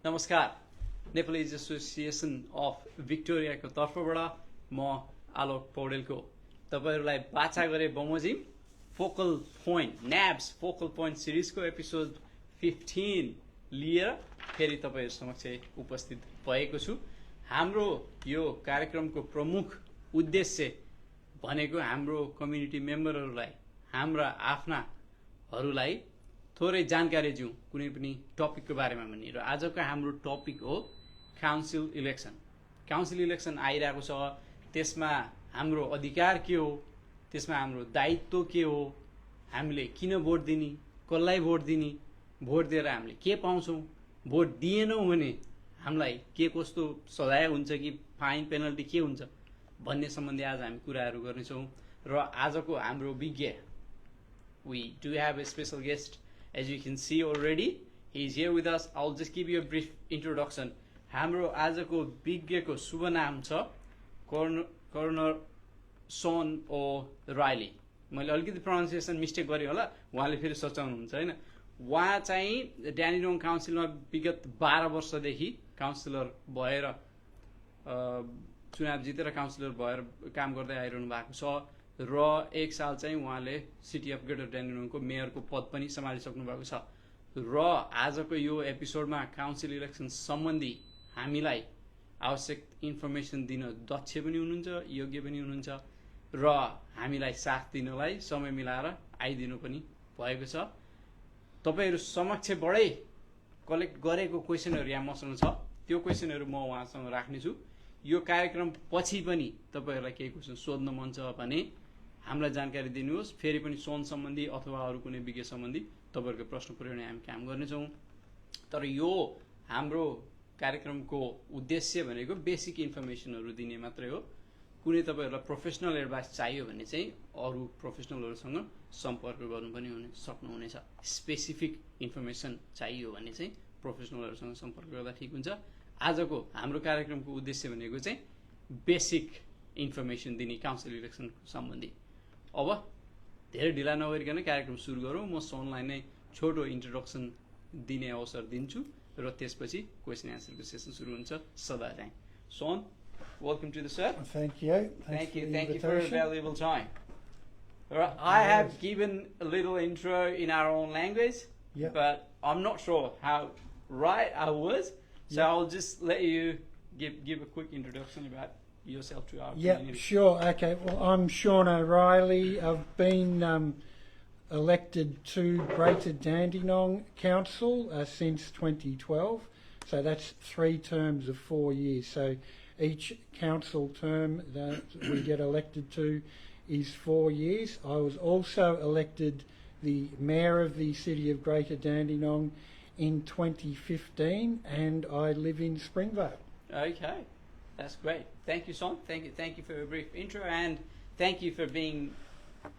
नमस्कार Nepalese Association of Victoria को तर्फबाट म आलोक पौडेलको तपाईहरुलाई बाचा गरे बमोजिम फोकल पोइन्ट न्याब्स फोकल पोइन्ट सिरिजको एपिसोड 15 लिएर फेरि तपाईहरु समक्ष उपस्थित भएको छु। हाम्रो यो कार्यक्रमको प्रमुख उद्देश्य भनेको हाम्रो कम्युनिटी मेम्बरहरुलाई हाम्रा आफ्नाहरुलाई थोरै जानकारी दिउँ कुनै पनि टपिकको बारेमा भन्ने र आजको हाम्रो टपिक हो काउन्सिल इलेक्सन। काउन्सिल इलेक्सन आइरहेको छ, त्यसमा हाम्रो अधिकार के हो, त्यसमा हाम्रो दायित्व के हो, हामीले किन भोट दिने, कसलाई भोट दिने, भोट दिएर हामीले के पाउँछौं, भोट दिएनौं भने हामीलाई के कस्तो सजाय हुन्छ कि फाइन पेनल्टी के हुन्छ भन्ने सम्बन्धी आज हामी कुराहरू गर्नेछौँ। र आजको हाम्रो विज्ञ we do have a special guest. As you can see already, he is here with us. I'll just give you a brief introduction. हाम्रो आजको विज्ञको शुभ नाम छ कर्नर सोन ओ राइली। मैले अलिकति प्रोनाउन्सिएसन मिस्टेक गरेँ होला, उहाँले फेरि सचाउनुहुन्छ हैन। उहाँ चाहिँ ड्यानिडोङ काउन्सिलमा विगत 12 वर्षदेखि काउन्सिलर भएर चुनाव जितेर काउन्सिलर भएर काम गर्दै आइरहनु भएको छ र एक साल चाहिँ उहाँले सिटी अफ ग्रेटर ड्यानिडोङको मेयरको पद पनि सम्हालिसक्नु भएको छ। र आजको यो एपिसोडमा काउन्सिल इलेक्सन सम्बन्धी हामीलाई आवश्यक इन्फर्मेसन दिन दक्ष पनि हुनुहुन्छ, योग्य पनि हुनुहुन्छ र हामीलाई साथ दिनलाई समय मिलाएर आइदिनु पनि भएको छ। तपाईहरु समक्षबाटै कलेक्ट गरेको क्वेशनहरु यहाँ मसँग छ, त्यो क्वेशनहरु म उहाँसँग राख्ने छु। यो कार्यक्रम पछि पनि तपाईहरुलाई केही क्वेशन सोध्न मन छ भने हामीलाई जानकारी दिनुहोस्, फेरि पनि सोन सम्बन्धी अथवा अरु कुनै विषय सम्बन्धी तपाईहरुको प्रश्न पुर्याउने हामी काम गर्नेछौँ। तर यो हाम्रो कार्यक्रमको उद्देश्य भनेको बेसिक इन्फर्मेसनहरु दिने मात्रै हो। कुनै तपाईहरुलाई प्रोफेसनल एडभाइस चाहियो भने चाहिँ अरु प्रोफेसनलहरुसँग सम्पर्क गर्नु पनि सक्नुहुनेछ। स्पेसिफिक इन्फर्मेसन चाहियो भने चाहिँ प्रोफेसनलहरुसँग सम्पर्क गर्दा ठीक हुन्छ। आजको हाम्रो कार्यक्रमको उद्देश्य भनेको चाहिँ बेसिक इन्फर्मेसन दिने काउन्सिल इलेक्सन सम्बन्धी। अब धेरै ढिला नगरिकन कार्यक्रम सुरु गरौँ। म सोनलाई नै छोटो इन्ट्रोडक्सन दिने अवसर दिन्छु र त्यसपछि क्वेशन एन्सरको सेसन सुरु हुन्छ सदा चाहिँ। Son, welcome to the show. Thank you. Thank you for your valuable time. Right, I have given a little intro in our own language, but I'm not sure how right I was, so I'll just let you give a quick introduction about yourself to our community. Yeah, sure. Okay. Well, I'm Sean O'Reilly. I've been elected to Greater Dandenong Council since 2012. So that's 3 terms of 4 years. So each council term that we get elected to is 4 years. I was also elected the mayor of the city of Greater Dandenong in 2015, and I live in Springvale. Okay, that's great. Thank you, Son. Thank you for a brief intro, and thank you for being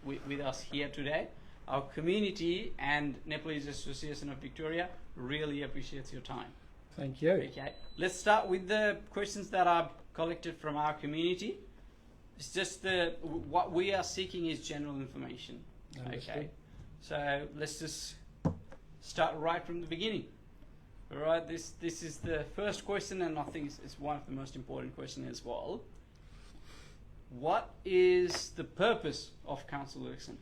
with us here today. Our community and Nepalese Association of Victoria really appreciates your time. Thank you. Okay, let's start with the questions that are collected from our community. It's just what we are seeking is general information. Understood. Okay, so let's just start right from the beginning. All right, this is the first question, and I think it's one of the most important questions as well. What is the purpose of council election?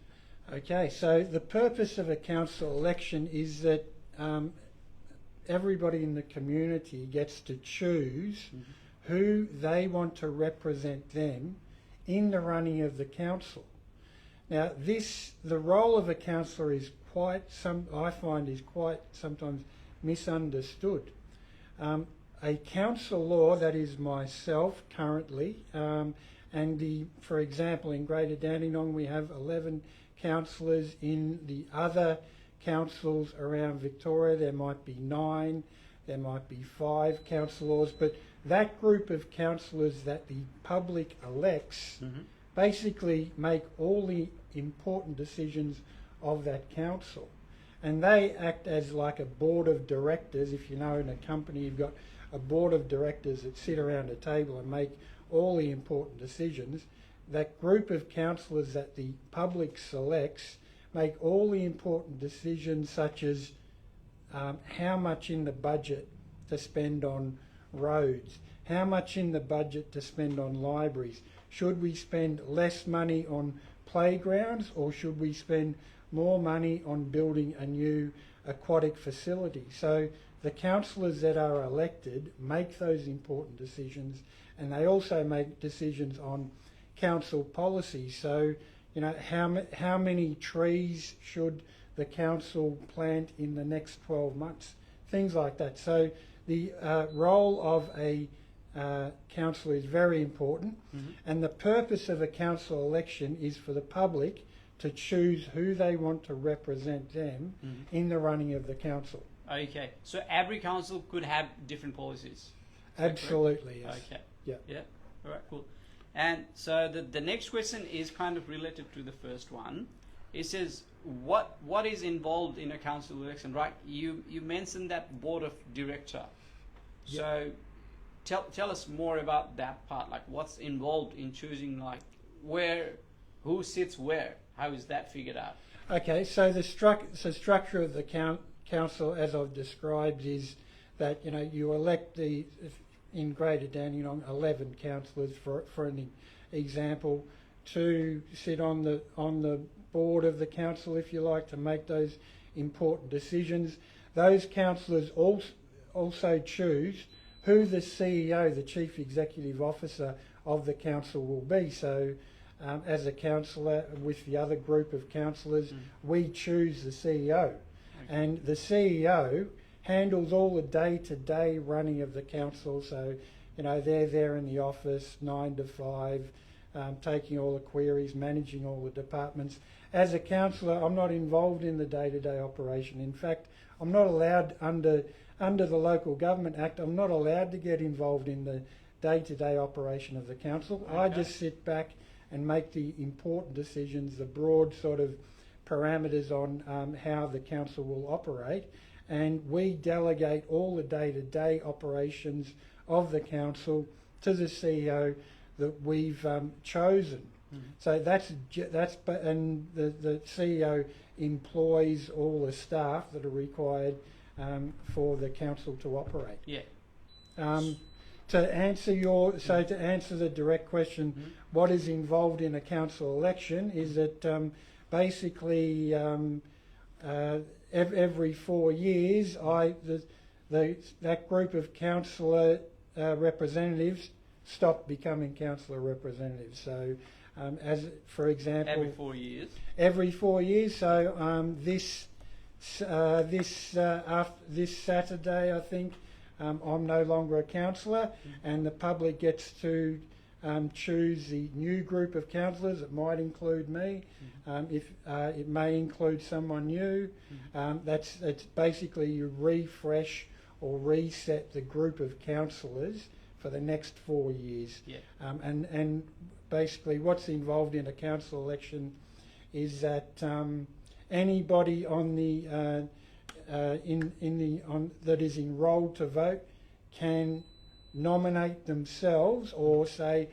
Okay, so the purpose of a council election is that everybody in the community gets to choose who they want to represent them in the running of the council. Now, the role of a councillor is I find is quite sometimes misunderstood. A council law, that is myself currently, and for example, in Greater Dandenong we have 11 councillors. In the other councils around Victoria there might be 9, there might be 5 councillors, but that group of councillors that the public elects basically make all the important decisions of that council, and they act as like a board of directors. If you know, in a company you've got a board of directors that sit around a table and make all the important decisions. That group of councillors that the public selects make all the important decisions, such as how much in the budget to spend on roads, how much in the budget to spend on libraries. Should we spend less money on playgrounds, or should we spend more money on building a new aquatic facility? So the councillors that are elected make those important decisions, and they also make decisions on council policy. So, you know, how many trees should the council plant in the next 12 months? Things like that. So the role of a councillor is very important, and the purpose of a council election is for the public to choose who they want to represent them in the running of the council. Okay, so every council could have different policies. Absolutely, yes. Okay. Yeah. Yeah. All right. Cool. And so the next question is kind of related to the first one. It says, what is involved in a council election, right? You mentioned that board of director. Yep. So tell us more about that part. Like, what's involved in choosing, like, who sits where? How is that figured out? Okay, so the structure of the council, as I've described, is that, you know, you elect in Greater Dandenong 11 councillors for an example, to sit on the board of the council, if you like, to make those important decisions. Those councillors also choose who the CEO, the Chief Executive Officer of the council, will be. So as a councillor with the other group of councillors, we choose the CEO. Okay. And the CEO handles all the day-to-day running of the council. So, you know, they're there in the office 9 to 5, taking all the queries, managing all the departments. As a councillor, I'm not involved in the day-to-day operation. In fact, I'm not allowed under the Local Government Act, I'm not allowed to get involved in the day-to-day operation of the council. Okay. I just sit back and make the important decisions, the broad sort of parameters on how the council will operate, and we delegate all the day-to-day operations of the council to the CEO that we've chosen. So and the CEO employs all the staff that are required for the council to operate. Yeah. To answer the direct question, what is involved in a council election is that basically every 4 years, that group of councillor representatives stop becoming councillor representatives. So, as for example, every 4 years. Every 4 years. So this Saturday, I think, I'm no longer a councillor, and the public gets to choose the new group of councillors. It might include me. If it may include someone new. That's basically you refresh or reset the group of councillors for the next 4 years. Yeah. And basically, what's involved in a council election is that anybody on the that is enrolled to vote can nominate themselves, or say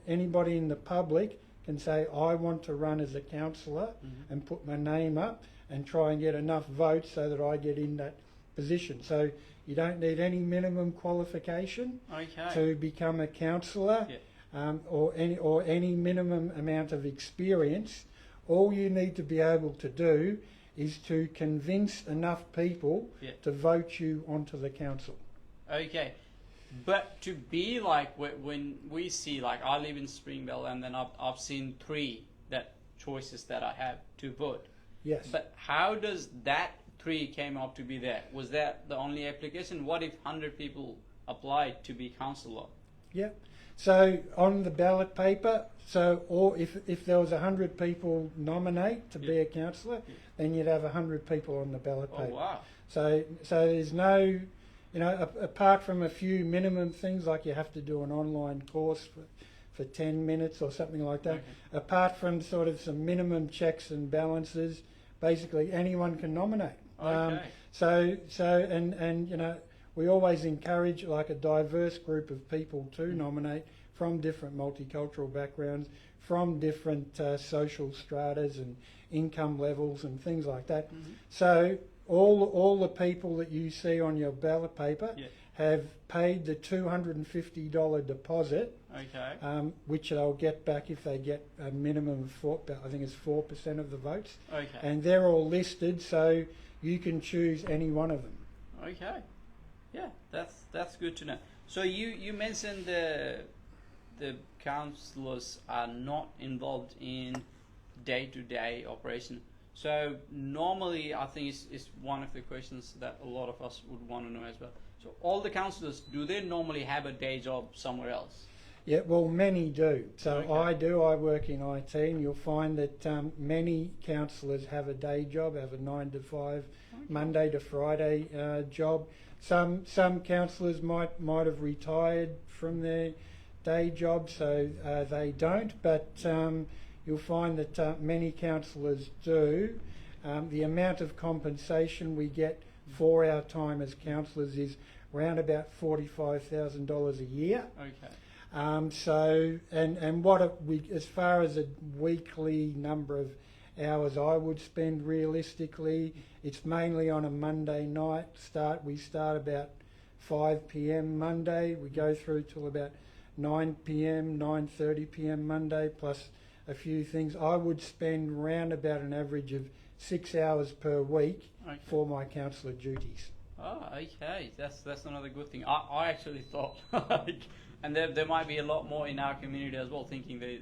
anybody in the public can say, I want to run as a councillor, and put my name up and try and get enough votes so that I get in that position. So you don't need any minimum qualification to become a councillor. Yeah. Or any minimum amount of experience. All you need to be able to do is to convince enough people to vote you onto the council. Okay. But to be like, when we see, like, I live in Springvale, and then I've seen 3 choices that I have to vote. Yes. But how does that 3 came up to be there? Was that the only application? What if 100 people applied to be councillor? Yeah. So on the ballot paper, or if there was 100 people nominate to be a councillor, then you'd have 100 people on the ballot paper. Oh, wow. So there's no, you know, apart from a few minimum things, like you have to do an online course for 10 minutes or something like that. Okay. Apart from sort of some minimum checks and balances, basically anyone can nominate. Okay. And you know, we always encourage like a diverse group of people to nominate from different multicultural backgrounds, from different social stratas and income levels and things like that. So all the people that you see on your ballot paper Yeah. have paid the $250 deposit, Okay. which they'll get back if they get a minimum of I think it's 4% of the votes, Okay. and they're all listed, so you can choose any one of them. Okay. Yeah, that's good to know. So you mentioned the councillors are not involved in day-to-day operation. So normally, I think it's one of the questions that a lot of us would want to know as well. So all the councillors, do they normally have a day job somewhere else? Yeah, well, many do. So Okay. I do. I work in IT, and you'll find that many councillors have a day job, have a 9 to 5, Monday to Friday job. Some councillors might have retired from their day job, so they don't. But you'll find that many councillors do. The amount of compensation we get for our time as councillors is around about $45,000 a year. Okay. So, and what as far as a weekly number of hours I would spend realistically, it's mainly on a Monday night. We start about 5 p.m. Monday. We go through till about 9 p.m., 9:30 p.m. Monday, plus a few things. I would spend round about an average of 6 hours per week Okay. for my councillor duties. Oh, okay. That's another good thing. I actually thought, and there might be a lot more in our community as well, thinking they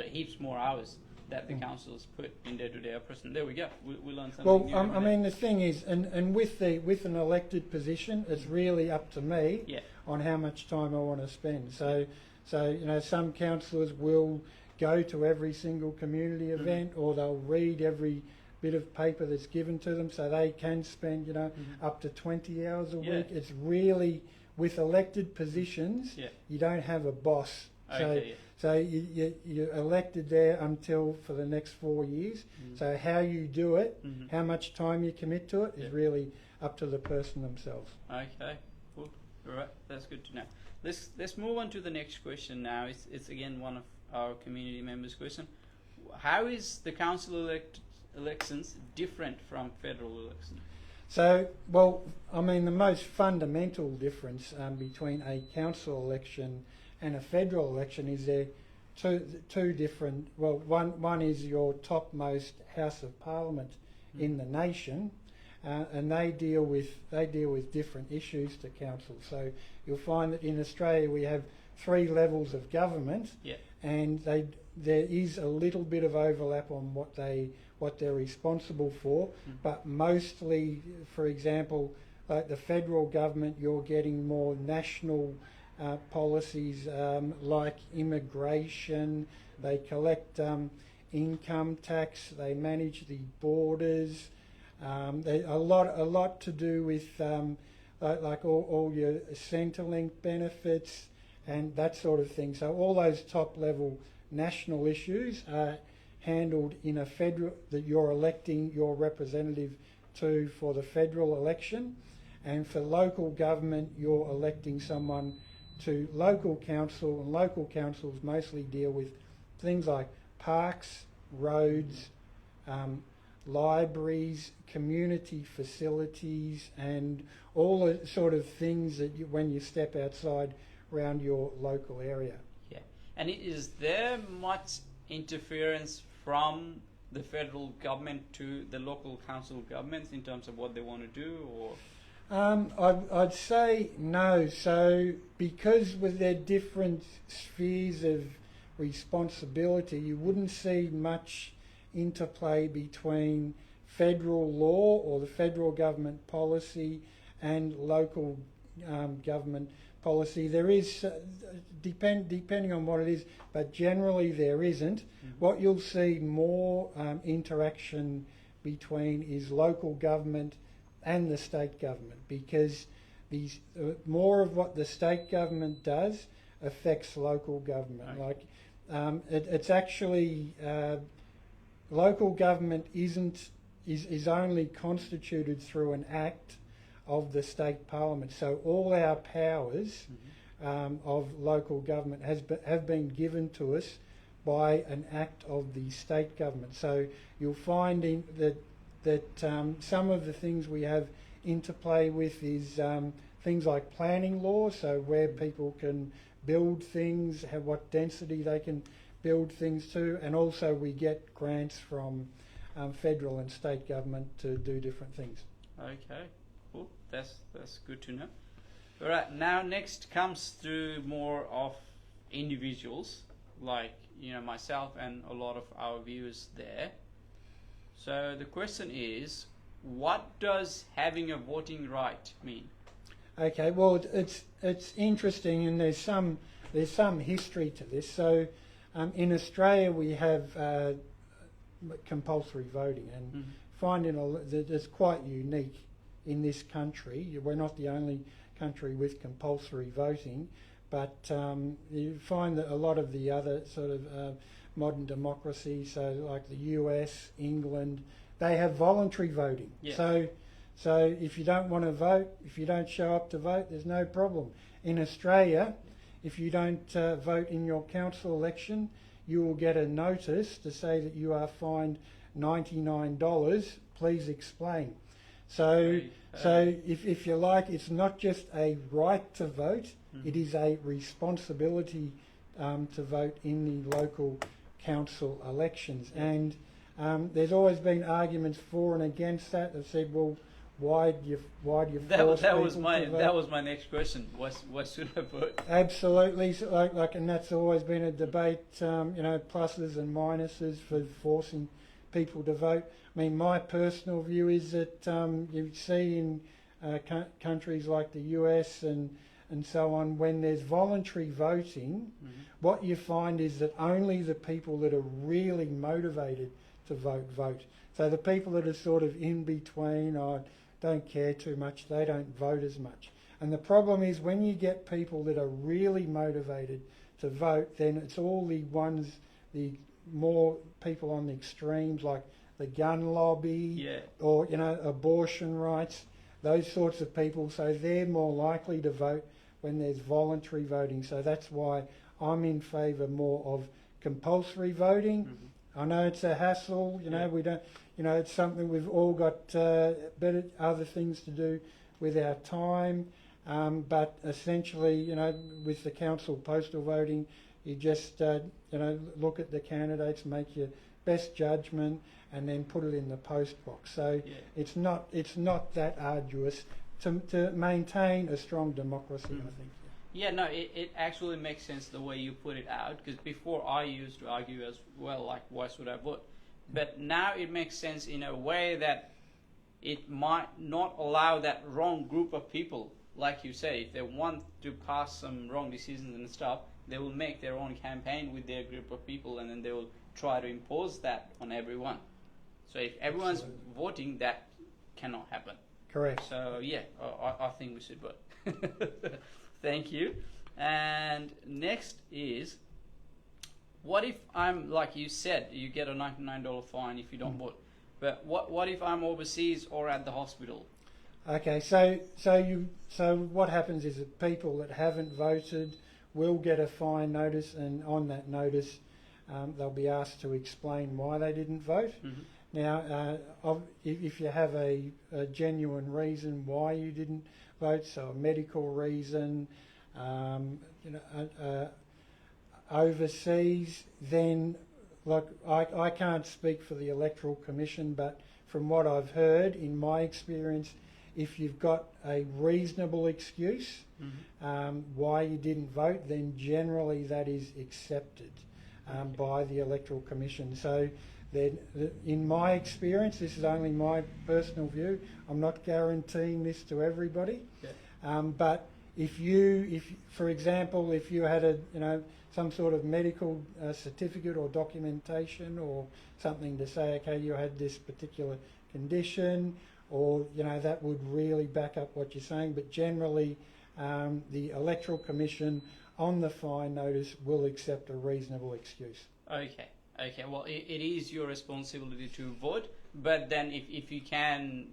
heaps more hours that the councils put in day-to-day operation. There we go. We learned something Well, new. I mean, the thing is, and with an elected position, it's really up to me Yeah. on how much time I want to spend. So you know, some councillors will go to every single community event, or they'll read every bit of paper that's given to them, so they can spend, you know, up to 20 hours a Yeah. week. It's really, with elected positions, Yeah. you don't have a boss. Okay. Yeah. So you're elected there until for the next 4 years. So how you do it, how much time you commit to it, is Yeah. really up to the person themselves. Okay, cool. All right, that's good to know. Let's move on to the next question now. It's again one of our community members' question. How is the council elections different from federal elections? So, well, I mean, the most fundamental difference between a council election and a federal election is they're two different. Well, one is your topmost House of Parliament in the nation, and they deal with different issues to council. So you'll find that in Australia we have 3 levels of government, Yeah. and there is a little bit of overlap on what they're responsible for, but mostly, for example, like the federal government, you're getting more national policies like immigration. They collect income tax. They manage the borders. A lot to do with like all your Centrelink benefits and that sort of thing. So all those top level national issues are handled in a federal, that you're electing your representative to for the federal election, and for local government you're electing someone to local council, and local councils mostly deal with things like parks, roads, libraries, community facilities, and all the sort of things that when you step outside around your local area. Yeah. And is there much interference from the federal government to the local council governments in terms of what they want to do, or? I'd say no. So because with their different spheres of responsibility, you wouldn't see much interplay between federal law or the federal government policy and local government policy. There is, depending on what it is, but generally there isn't. What you'll see more interaction between is local government and the state government, because these more of what the state government does affects local government. Okay. Like it's actually local government is only constituted through an act of the state parliament. So all our powers of local government have been given to us by an act of the state government. So you'll find that that some of the things we have interplay with is things like planning laws, so where people can build things, have what density they can build things to, and also we get grants from federal and state government to do different things. Okay, cool. That's good to know. All right, now next comes through more of individuals, like myself and a lot of our viewers there. So the question is, what does having a voting right mean? Okay, well it's interesting, and there's some history to this. So in Australia we have compulsory voting, and finding that it's quite unique in this country. We're not the only country with compulsory voting, but you find that a lot of the other sort of modern democracies, so like the US, England, they have voluntary voting. Yeah. So if you don't want to vote, if you don't show up to vote, there's no problem. In Australia, if you don't vote in your council election, you will get a notice to say that you are fined $99. Please explain. So if you like, it's not just a right to vote, it is a responsibility to vote in the local council elections. And there's always been arguments for and against that. They've said, well, why do you force people to vote? That was my next question. What should I vote? Absolutely, so and that's always been a debate. Pluses and minuses for forcing people to vote. I mean, my personal view is that you see in countries like the US and so on, when there's voluntary voting, what you find is that only the people that are really motivated to vote. So the people that are sort of in between, or don't care too much, they don't vote as much. And the problem is when you get people that are really motivated to vote, then it's all the more people on the extremes, like the gun lobby, or abortion rights, those sorts of people. So they're more likely to vote when there's voluntary voting. So that's why I'm in favour more of compulsory voting. I know it's a hassle. We don't. It's something we've all got better other things to do with our time. But essentially, with the council postal voting, you just look at the candidates, make your best judgment, and then put it in the post box. So it's not that arduous to maintain a strong democracy, I think. Yeah, no, it actually makes sense the way you put it out, because before I used to argue as well, like, why should I vote? But now it makes sense in a way that it might not allow that wrong group of people, like you say, if they want to pass some wrong decisions and stuff, they will make their own campaign with their group of people, and then they will try to impose that on everyone. So if everyone's voting, that cannot happen. Correct. So yeah, I think we should vote. Thank you. And next is, what if I'm, like you said, you get a $99 fine if you don't vote. But what if I'm overseas or at the hospital? Okay, so what happens is that people that haven't voted will get a fine notice, and on that notice they'll be asked to explain why they didn't vote. Now, if you have a genuine reason why you didn't vote, so a medical reason, overseas, then, like, I can't speak for the Electoral Commission, but from what I've heard, in my experience, if you've got a reasonable excuse why you didn't vote, then generally that is accepted by the Electoral Commission. So then, in my experience, this is only my personal view, I'm not guaranteeing this to everybody, but if for example, if you had some sort of medical certificate or documentation or something to say, okay, you had this particular condition, or that would really back up what you're saying. But generally, the Electoral Commission on the fine notice will accept a reasonable excuse. Okay. Well, it is your responsibility to vote, but then if you can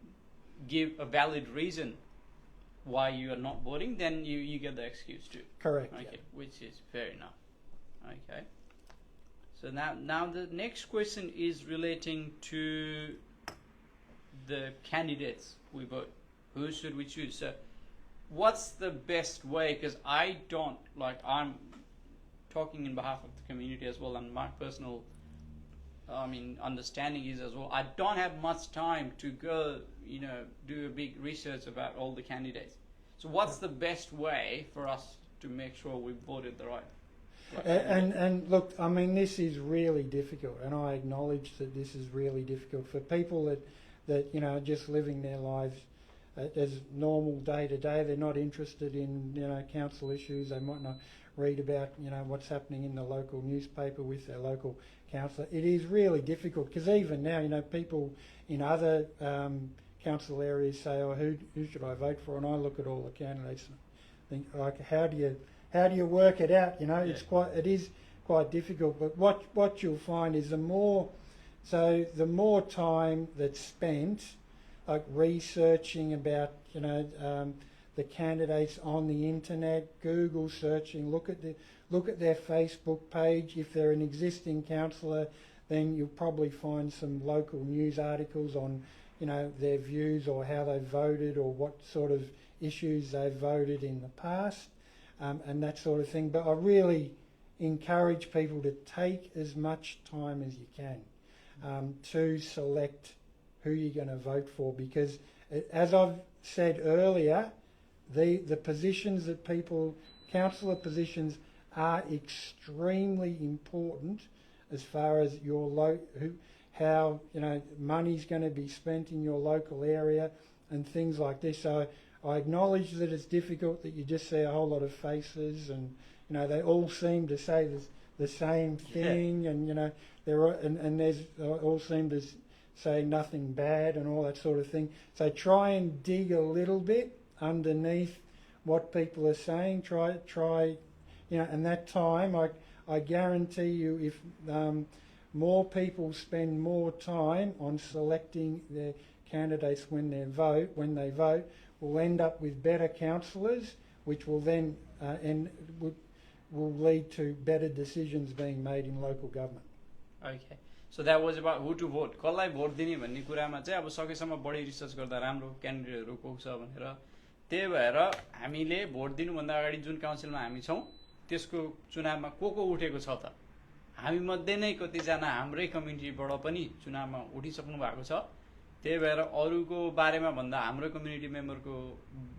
give a valid reason why you are not voting, then you get the excuse too. Correct. Okay, yeah. Which is fair enough. Okay. So now the next question is relating to the candidates we vote? Who should we choose? So what's the best way? Because I don't, like, I'm talking in behalf of the community as well, and my personal understanding is as well, I don't have much time to go, do a big research about all the candidates. So what's the best way for us to make sure we voted the right and look, I mean, this is really difficult, and I acknowledge that this is really difficult for people that are just living their lives as normal day to day. They're not interested in council issues. They might not read about what's happening in the local newspaper with their local councillor. It is really difficult because even now people in other council areas say, "Oh, who should I vote for?" And I look at all the candidates and think, like, how do you work it out? It is quite difficult. But what you'll find is the more time that's spent like researching about the candidates on the internet, Google searching, look at their Facebook page. If they're an existing councillor, then you'll probably find some local news articles on their views or how they voted or what sort of issues they've voted in the past, and that sort of thing. But I really encourage people to take as much time as you can to select who you're going to vote for, because as I've said earlier, the positions that councillor positions are extremely important as far as how money's going to be spent in your local area and things like this. So I acknowledge that it's difficult, that you just see a whole lot of faces and they all seem to say the same thing, and there's all seem to say nothing bad and all that sort of thing. So try and dig a little bit underneath what people are saying. Try, and that time, I guarantee you, if more people spend more time on selecting their candidates when they vote, we'll end up with better councillors, which will then will lead to better decisions being made in local government. Okay. So that was about who to vote. कसलाई vote दिने भन्ने कुरामा चाहिँ अब सकेसम्म बढी research गर्दा राम्रो क्यान्डिडेटहरू पुग्छ भनेर, त्यही भएर हामीले भोट दिनुभन्दा अगाडि जुन काउन्सिलमा हामी छौँ त्यसको चुनावमा को उठेको छ त, हामी मध्ये नै कतिजना हाम्रै कम्युनिटीबाट पनि चुनावमा उठिसक्नु भएको छ। त्यही भएर अरूको बारेमा भन्दा हाम्रो कम्युनिटी मेम्बरको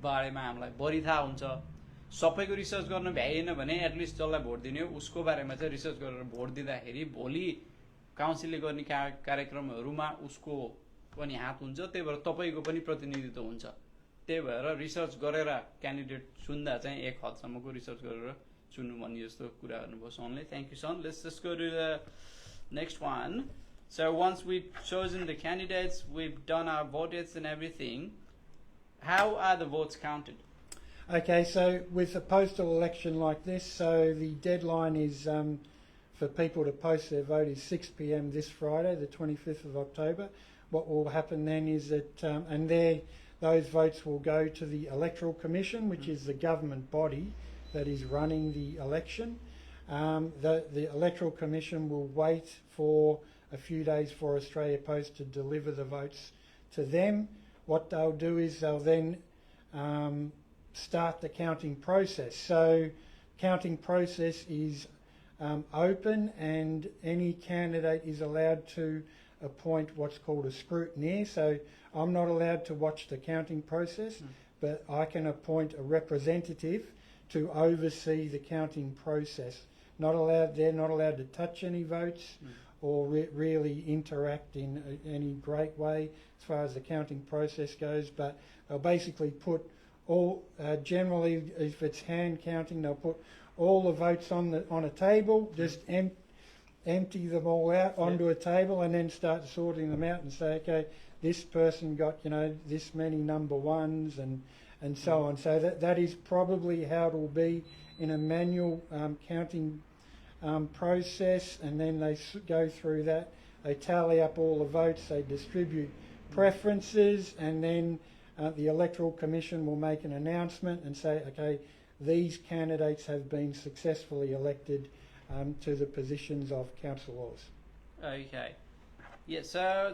बारेमा हामीलाई बढी थाहा हुन्छ। सबैको रिसर्च गर्न भ्याइएन भने एटलिस्ट जसलाई भोट दिने हो उसको बारेमा चाहिँ रिसर्च गरेर भोट दिँदाखेरि भोलि काउन्सिलले गर्ने कार्यक्रमहरूमा उसको पनि हात हुन्छ। त्यही भएर तपाईँको पनि प्रतिनिधित्व हुन्छ। त्यही भएर रिसर्च गरेर क्यान्डिडेट चुन्दा चाहिँ एक हदसम्मको रिसर्च गरेर चुन्नु भन्ने जस्तो कुरा गर्नुभयो सनले। Thank you son. Let's just go to the next one. So once we've chosen the candidates, we've done our votes and everything, how are the votes counted? Okay, so with a postal election like this, so the deadline is for people to post their vote is 6 p.m. this Friday, the 25th of October. What will happen then is that, those votes will go to the Electoral Commission, which is the government body that is running the election. The Electoral Commission will wait for a few days for Australia Post to deliver the votes to them. What they'll do is they'll then start the counting process. So counting process is open, and any candidate is allowed to appoint what's called a scrutineer. So I'm not allowed to watch the counting process, but I can appoint a representative to oversee the counting process. They're not allowed to touch any votes or really interact in any great way as far as the counting process goes, but they'll basically put all, generally if it's hand counting, they'll put all the votes on a table, just empty them all out onto a table, and then start sorting them out and say, okay, this person got this many number ones and so on. So that is probably how it will be in a manual counting process, and then they go through that, they tally up all the votes, they distribute preferences, and then the Electoral Commission will make an announcement and say, okay, these candidates have been successfully elected to the positions of councillors. Okay. Yeah, so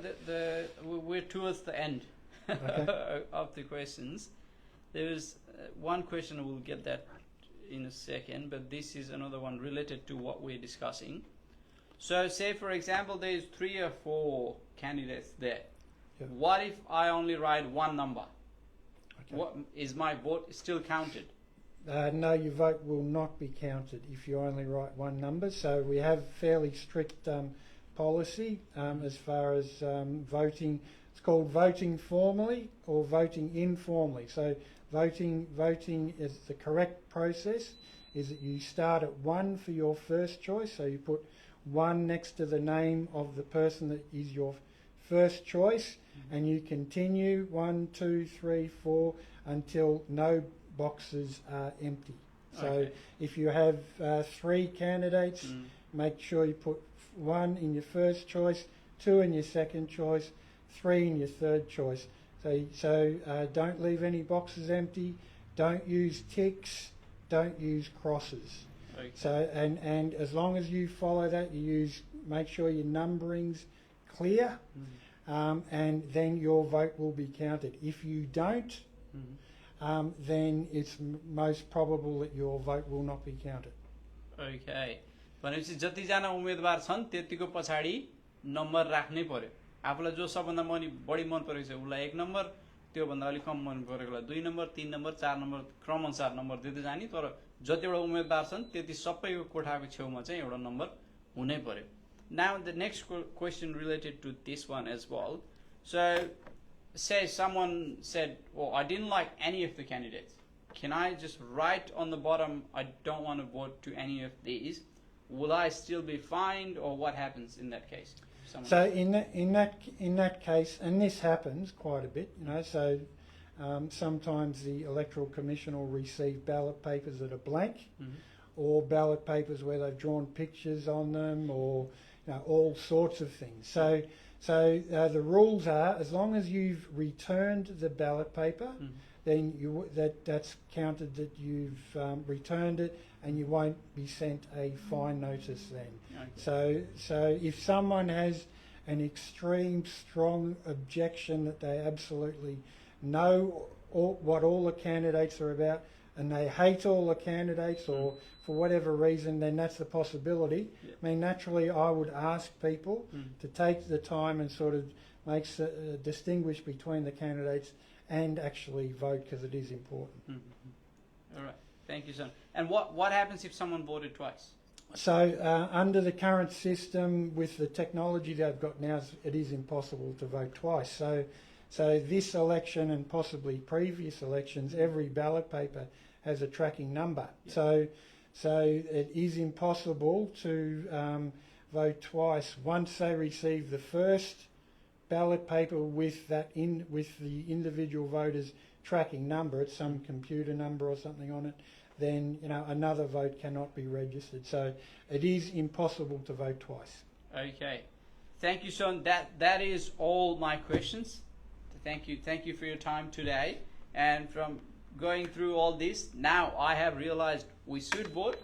we're towards the end Okay. of the questions. There's one question, we'll get that in a second, but this is another one related to what we're discussing. So say, for example, there's 3 or 4 candidates there. Yep. What if I only write one number? Okay. What is my vote still counted? No, your vote will not be counted if you only write one number. So we have fairly strict policy as far as voting. It's called voting formally or voting informally. So voting is the correct process. Is that you start at 1 for your first choice. So you put 1 next to the name of the person that is your first choice, and you continue 1, 2, 3, 4 until no boxes are empty. So Okay. if you have 3 candidates, make sure you put 1 in your first choice, 2 in your second choice, 3 in your third choice. So don't leave any boxes empty. Don't use ticks. Don't use crosses. Okay. So and as long as you follow that, make sure your numbering's clear, and then your vote will be counted. If you don't, then it's most probable that your vote will not be counted. Okay. भनेपछि जतिजना उम्मेदवार छन् त्यतिको पछाडि number राख्नै पर्यो. आफूलाई जो सबभन्दा बढी मन परेको छ उसलाई 1 नम्बर, त्योभन्दा अलिक कम मन परेकोलाई 2 नम्बर, 3 नम्बर, 4 नम्बर क्रम अनुसार नम्बर दिँदै जाने. तर जतिवटा उम्मेदवार छन् त्यति सबैको कोठाको छेउमा चाहिँ एउटा नम्बर हुनै पर्यो. Now the next question related to this one as well. So say someone said, "Oh, I didn't like any of the candidates. Can I just write on the bottom, I don't want to vote to any of these? Will I still be fined, or what happens in that case?" So in that case, and this happens quite a bit, So sometimes the Electoral Commission will receive ballot papers that are blank, or ballot papers where they've drawn pictures on them, or all sorts of things. So the rules are, as long as you've returned the ballot paper, then that's counted that you've returned it, and you won't be sent a fine notice then. Okay. So if someone has an extreme strong objection that they absolutely know what all the candidates are about, and they hate all the candidates, or for whatever reason, then that's the possibility. Yeah. I mean, naturally, I would ask people to take the time and sort of distinguish between the candidates and actually vote, because it is important. All right. Thank you, son. And what happens if someone voted twice? So under the current system, with the technology they've got now, it is impossible to vote twice. So this election and possibly previous elections, every ballot paper has a tracking number. Yeah. So it is impossible to vote twice. Once they receive the first ballot paper with the individual voter's tracking number, it's some computer number or something on it, then another vote cannot be registered. So it is impossible to vote twice. Okay. Thank you, Sean. That is all my questions. Thank you for your time today. And from going through all this, now I have realized we should vote.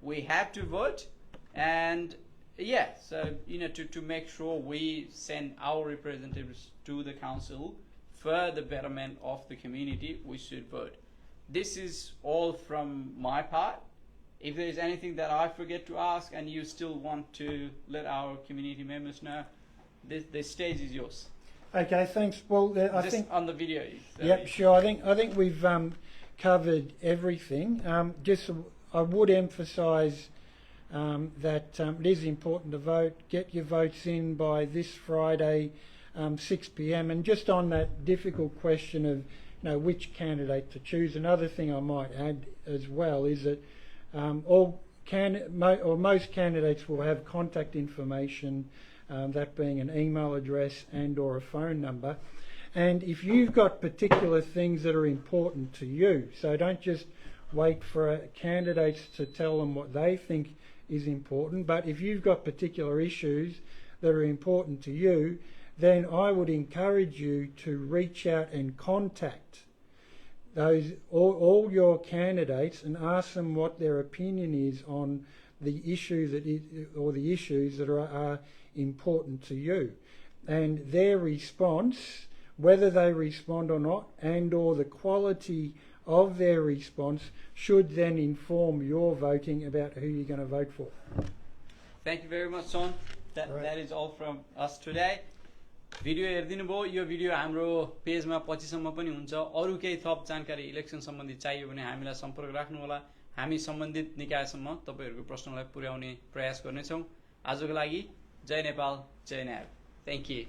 We have to vote. And yeah, so to make sure we send our representatives to the council for the betterment of the community, we should vote. This is all from my part. If there is anything that I forget to ask and you still want to let our community members know, the stage is yours. Okay, thanks. Well, I Just think on the video. Yep, sure. I think we've covered everything. I would emphasise that it is important to vote. Get your votes in by this Friday, 6 p.m. And just on that difficult question of which candidate to choose, another thing I might add as well is that most candidates will have contact information, that being an email address and or a phone number. And if you've got particular things that are important to you, so don't just wait for candidates to tell them what they think is important, but if you've got particular issues that are important to you, then I would encourage you to reach out and contact all your candidates and ask them what their opinion is on the issue the issues that are important to you. And their response, whether they respond or not, and or the quality of their response should then inform your voting about who you're going to vote for. Thank you very much, Sean. That is all from us today. Video हेरिदिनु भयो यो video हाम्रो पेजमा पछिसम्म पनि हुन्छ अरू केही थप जानकारी इलेक्सन सम्बन्धी चाहियो भने हामीलाई सम्पर्क राख्नुहोला हामी सम्बन्धित निकायसम्म तपाईहरुको प्रश्नलाई पुर्याउने प्रयास गर्नेछौं आजको लागि जय नेपाल जय न्याय थ्यांक यू